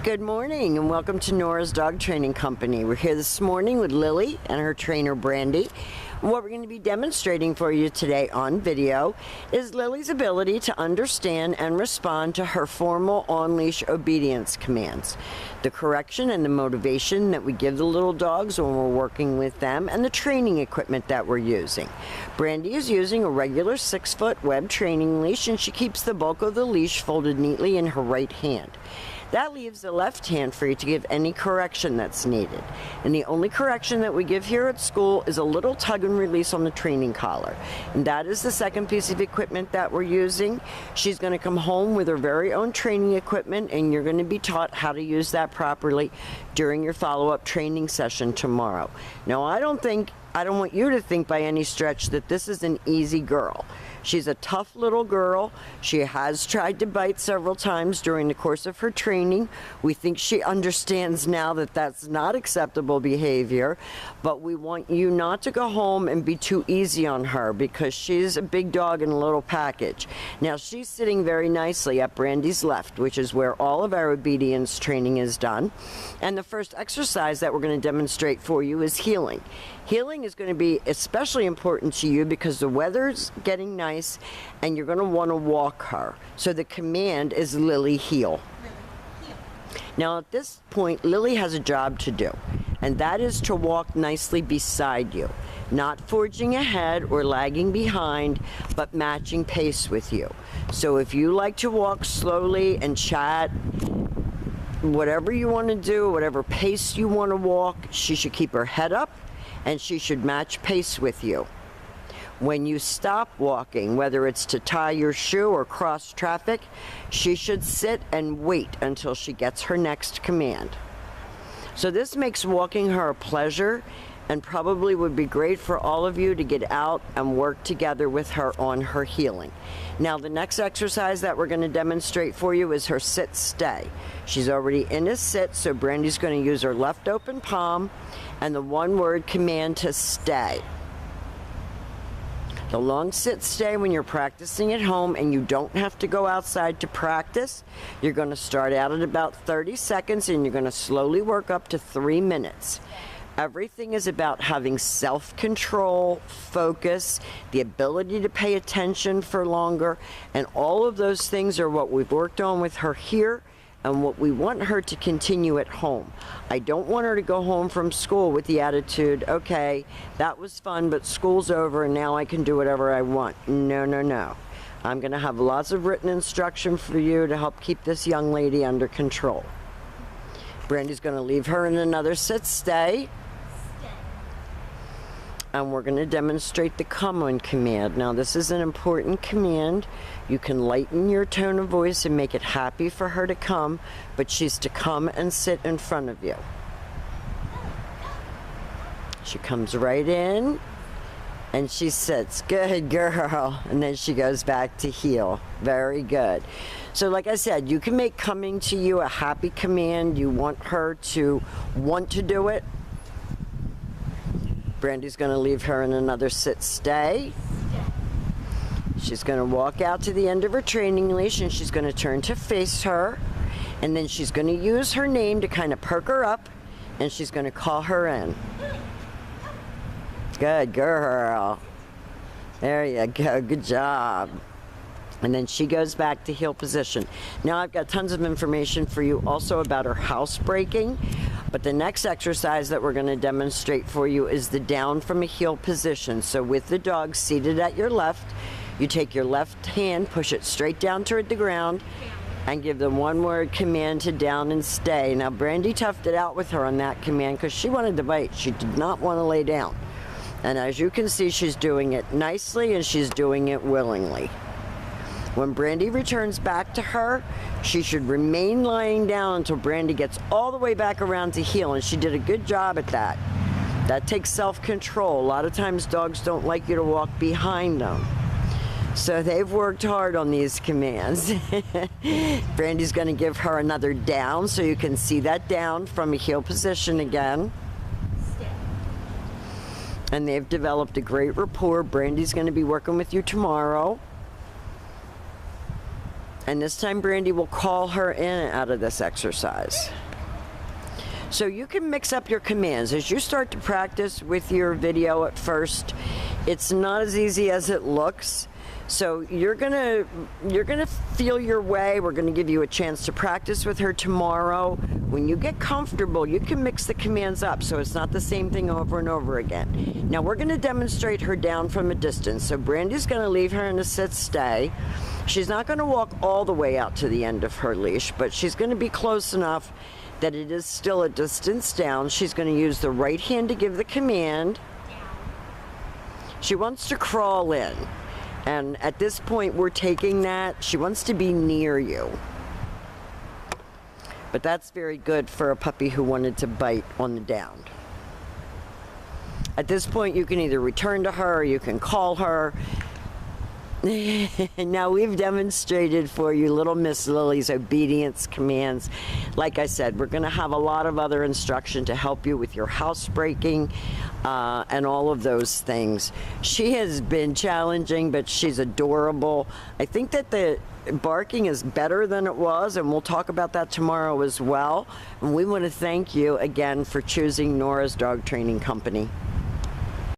Good morning and welcome to Nora's Dog Training Company. We're here this morning with Lily and her trainer Brandy. What we're going to be demonstrating for you today on video is Lily's ability to understand and respond to her formal on-leash obedience commands. The correction and the motivation that we give the little dogs when we're working with them, and the training equipment that we're using. Brandy is using a regular 6-foot web training leash, and she keeps the bulk of the leash folded neatly in her right hand. That leaves the left hand free to give any correction that's needed. And the only correction that we give here at school is a little tug and release on the training collar. And that is the second piece of equipment that we're using. She's going to come home with her very own training equipment, and you're going to be taught how to use that properly during your follow-up training session tomorrow. Now, I don't want you to think by any stretch that this is an easy girl. She's a tough little girl. She has tried to bite several times during the course of her training. We think she understands now that that's not acceptable behavior, but we want you not to go home and be too easy on her because she's a big dog in a little package. Now, she's sitting very nicely at Brandy's left, which is where all of our obedience training is done. And the first exercise that we're going to demonstrate for you is heeling. Heeling is going to be especially important to you because the weather's getting nice and you're going to want to walk her. So the command is Lily heel. Now at this point, Lily has a job to do, and that is to walk nicely beside you, not forging ahead or lagging behind, but matching pace with you. So if you like to walk slowly and chat, whatever you want to do, whatever pace you want to walk, she should keep her head up and she should match pace with you. When you stop walking, whether it's to tie your shoe or cross traffic, she should sit and wait until she gets her next command. So this makes walking her a pleasure and probably would be great for all of you to get out and work together with her on her heeling. Now the next exercise that we're going to demonstrate for you is her sit stay. She's already in a sit, so Brandy's going to use her left open palm and the one-word command to stay. The long sit stay when you're practicing at home and you don't have to go outside to practice. You're going to start out at about 30 seconds and you're going to slowly work up to 3 minutes. Everything is about having self-control, focus, the ability to pay attention for longer, and all of those things are what we've worked on with her here and what we want her to continue at home. I don't want her to go home from school with the attitude, okay, that was fun, but school's over and now I can do whatever I want. No, no, no. I'm going to have lots of written instruction for you to help keep this young lady under control. Brandy's going to leave her in another sit stay. And we're going to demonstrate the come on command. Now this is an important command. You can lighten your tone of voice and make it happy for her to come, but she's to come and sit in front of you. She comes right in and she sits. Good girl. And then she goes back to heel. Very good. So like I said, you can make coming to you a happy command. You want her to want to do it. Brandy's going to leave her in another sit stay. She's going to walk out to the end of her training leash and she's going to turn to face her, and then she's going to use her name to kind of perk her up and she's going to call her in. Good girl. There you go. Good job. And then she goes back to heel position. Now I've got tons of information for you also about her housebreaking, but the next exercise that we're going to demonstrate for you is the down from a heel position. So with the dog seated at your left, you take your left hand, push it straight down toward the ground, and give the one-word command to down and stay. Now Brandy toughed it out with her on that command because she wanted to bite. She did not want to lay down. And as you can see, she's doing it nicely and she's doing it willingly. When Brandy returns back to her, she should remain lying down until Brandy gets all the way back around to heel, and she did a good job at that. That takes self-control. A lot of times dogs don't like you to walk behind them. So they've worked hard on these commands. Brandy's going to give her another down so you can see that down from a heel position again. And they've developed a great rapport. Brandy's going to be working with you tomorrow. And this time Brandy will call her in and out of this exercise. So you can mix up your commands. As you start to practice with your video at first, it's not as easy as it looks. So you're gonna feel your way. We're gonna give you a chance to practice with her tomorrow. When you get comfortable, you can mix the commands up so it's not the same thing over and over again. Now we're gonna demonstrate her down from a distance. So Brandy's gonna leave her in a sit-stay. She's not gonna walk all the way out to the end of her leash, but she's gonna be close enough that it is still a distance down. She's gonna use the right hand to give the command. She wants to crawl in. And at this point, we're taking that. She wants to be near you. But that's very good for a puppy who wanted to bite on the down. At this point, you can either return to her or you can call her. Now we've demonstrated for you little Miss Lily's obedience commands. Like I said, we're going to have a lot of other instruction to help you with your housebreaking and all of those things. She has been challenging, but she's adorable. I think that the barking is better than it was, and we'll talk about that tomorrow as well. And we want to thank you again for choosing Nora's Dog Training Company.